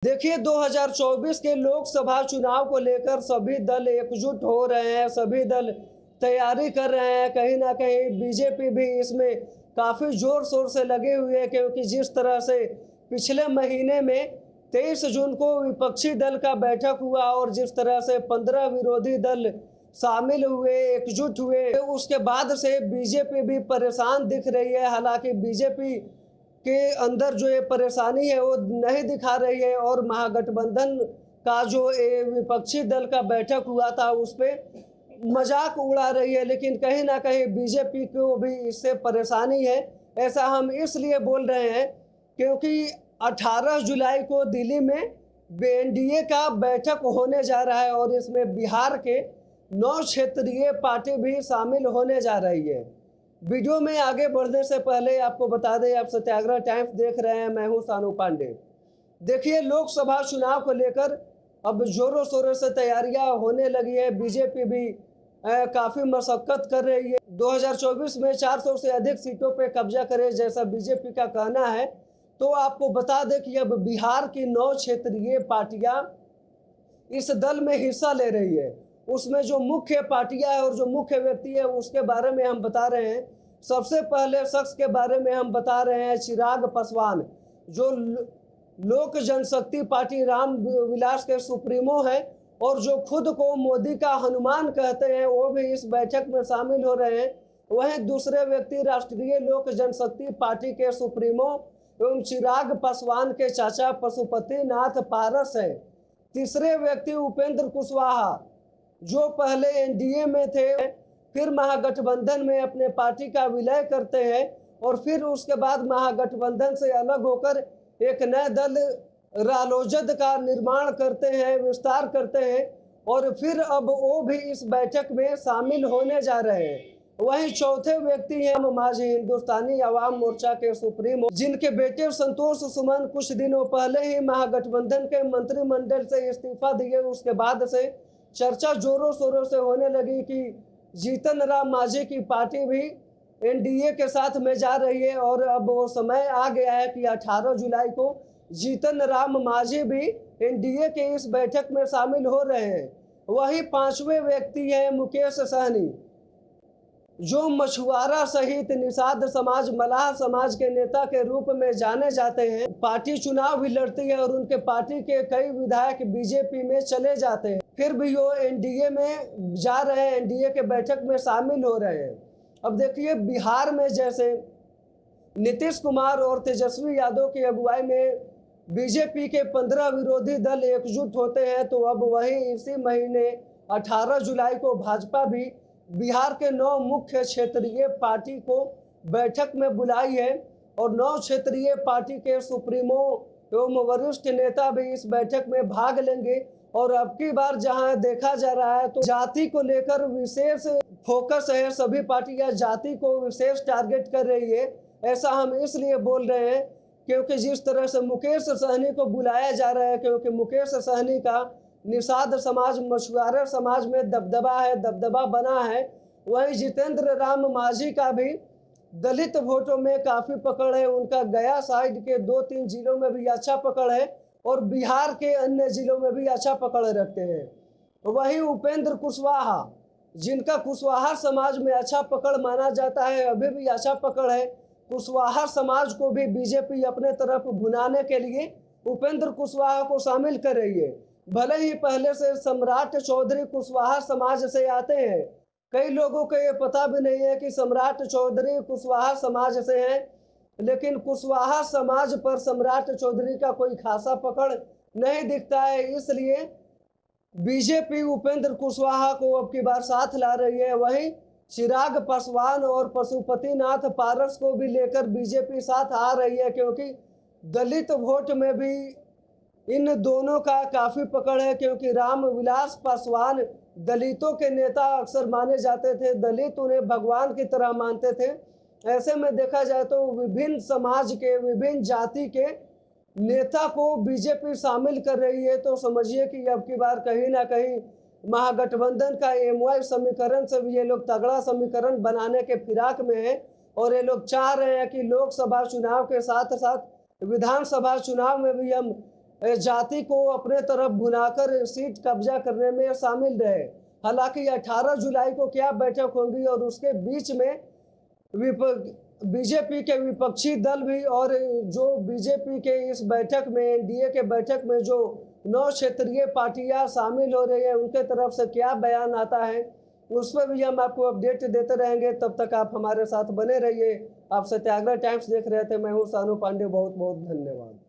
देखिए 2024 के लोकसभा चुनाव को लेकर सभी दल एकजुट हो रहे हैं, सभी दल तैयारी कर रहे हैं। कहीं ना कहीं बीजेपी भी इसमें काफ़ी जोर शोर से लगे हुए हैं, क्योंकि जिस तरह से पिछले महीने में 23 जून को विपक्षी दल का बैठक हुआ और जिस तरह से 15 विरोधी दल शामिल हुए, एकजुट हुए, तो उसके बाद से बीजेपी भी परेशान दिख रही है। हालांकि बीजेपी के अंदर जो ये परेशानी है वो नहीं दिखा रही है और महागठबंधन का जो विपक्षी दल का बैठक हुआ था उस पर मजाक उड़ा रही है, लेकिन कहीं ना कहीं बीजेपी को भी इससे परेशानी है। ऐसा हम इसलिए बोल रहे हैं क्योंकि 18 जुलाई को दिल्ली में एनडीए का बैठक होने जा रहा है और इसमें बिहार के 9 क्षेत्रीय पार्टी भी शामिल होने जा रही है। वीडियो में आगे बढ़ने से पहले आपको बता दें, आप सत्याग्रह टाइम्स देख रहे हैं, मैं हूं सानू पांडे। देखिए लोकसभा चुनाव को लेकर अब जोरों शोरों से तैयारियां होने लगी है। बीजेपी भी काफ़ी मशक्कत कर रही है। 2024 में 400 से अधिक सीटों पे कब्जा करे जैसा बीजेपी का कहना है। तो आपको बता दें कि अब बिहार की 9 क्षेत्रीय पार्टियां इस दल में हिस्सा ले रही है। उसमें जो मुख्य पार्टियां है और जो मुख्य व्यक्ति है उसके बारे में हम बता रहे हैं। सबसे पहले शख्स के बारे में हम बता रहे हैं चिराग पासवान, जो लोक जनशक्ति पार्टी राम विलास के सुप्रीमो है और जो खुद को मोदी का हनुमान कहते हैं, वो भी इस बैठक में शामिल हो रहे हैं। वहीं दूसरे व्यक्ति राष्ट्रीय लोक जनशक्ति पार्टी के सुप्रीमो एवं चिराग पासवान के चाचा पशुपति नाथ पारस है। तीसरे व्यक्ति उपेंद्र कुशवाहा, जो पहले एनडीए में थे, फिर महागठबंधन में अपने पार्टी का विलय करते हैं और फिर उसके बाद महागठबंधन से अलग होकर एक नए दल रालोजद का निर्माण करते हैं, विस्तार करते हैं और फिर अब वो भी इस बैठक में शामिल होने जा रहे हैं। वहीं चौथे व्यक्ति हैं मांझी, हिंदुस्तानी अवाम मोर्चा के सुप्रीमो, जिनके बेटे संतोष सुमन कुछ दिनों पहले ही महागठबंधन के मंत्रिमंडल से इस्तीफा दिए। उसके बाद से चर्चा जोरों शोरों से होने लगी कि जीतन राम मांझी की पार्टी भी एनडीए के साथ में जा रही है और अब वो समय आ गया है कि 18 जुलाई को जीतन राम मांझी भी एनडीए के इस बैठक में शामिल हो रहे हैं। वही पांचवें व्यक्ति हैं मुकेश सहनी, जो मछुआरा सहित निषाद समाज, मलाह समाज के नेता के रूप में जाने जाते हैं। पार्टी चुनाव भी लड़ती है और उनके पार्टी के कई विधायक बीजेपी में चले जाते हैं, फिर भी वो एनडीए में जा रहे हैं, एनडीए के बैठक में शामिल हो रहे हैं। अब देखिए बिहार में जैसे नीतीश कुमार और तेजस्वी यादव की अगुवाई में बीजेपी के 15 विरोधी दल एकजुट होते हैं, तो अब वही इसी महीने 18 जुलाई को भाजपा भी बिहार के 9 मुख्य क्षेत्रीय पार्टी को बैठक में बुलाई है और 9 क्षेत्रीय पार्टी के सुप्रीमो एवं वरिष्ठ नेता भी इस बैठक में भाग लेंगे। और अब की बार जहां देखा जा रहा है तो जाति को लेकर विशेष फोकस है, सभी पार्टियां जाति को विशेष टारगेट कर रही है। ऐसा हम इसलिए बोल रहे हैं क्योंकि जिस तरह से मुकेश सहनी को बुलाया जा रहा है, क्योंकि मुकेश सहनी का निषाद समाज, मछुआरा समाज में दबदबा है, दबदबा बना है। वहीं जितेंद्र राम मांझी का भी दलित वोटों में काफ़ी पकड़ है, उनका गया साइड के 2-3 जिलों में भी अच्छा पकड़ है और बिहार के अन्य जिलों में भी अच्छा पकड़ रखते हैं। वहीं उपेंद्र कुशवाहा, जिनका कुशवाहा समाज में अच्छा पकड़ माना जाता है, अभी भी अच्छा पकड़ है। कुशवाहा समाज को भी बीजेपी अपने तरफ भुनाने के लिए उपेंद्र कुशवाहा को शामिल कर रही है। भले ही पहले से सम्राट चौधरी कुशवाहा समाज से आते हैं, कई लोगों को ये पता भी नहीं है कि सम्राट चौधरी कुशवाहा समाज से हैं, लेकिन कुशवाहा समाज पर सम्राट चौधरी का कोई खासा पकड़ नहीं दिखता है। इसलिए बीजेपी उपेंद्र कुशवाहा को अब की बार साथ ला रही है। वहीं चिराग पासवान और पशुपति नाथ पारस को भी लेकर बीजेपी साथ आ रही है, क्योंकि दलित वोट में भी इन दोनों का काफ़ी पकड़ है। क्योंकि राम विलास पासवान दलितों के नेता अक्सर माने जाते थे, दलित उन्हें भगवान की तरह मानते थे। ऐसे में देखा जाए तो विभिन्न समाज के, विभिन्न जाति के नेता को बीजेपी शामिल कर रही है। तो समझिए कि अब की बार कहीं ना कहीं महागठबंधन का एमवाई समीकरण से भी ये लोग तगड़ा समीकरण बनाने के फिराक में है और ये लोग चाह रहे हैं कि लोकसभा चुनाव के साथ साथ विधानसभा चुनाव में भी हम जाति को अपने तरफ भुनाकर सीट कब्जा करने में शामिल रहे। हालांकि 18 जुलाई को क्या बैठक होगी और उसके बीच में बीजेपी के विपक्षी दल भी और जो बीजेपी के इस बैठक में एनडीए के बैठक में जो 9 क्षेत्रीय पार्टियां शामिल हो रही है उनके तरफ से क्या बयान आता है उस पर भी हम आपको अपडेट देते रहेंगे। तब तक आप हमारे साथ बने रहिए। आप सत्याग्रह टाइम्स देख रहे थे। मैं हूं सानू पांडे। बहुत बहुत धन्यवाद।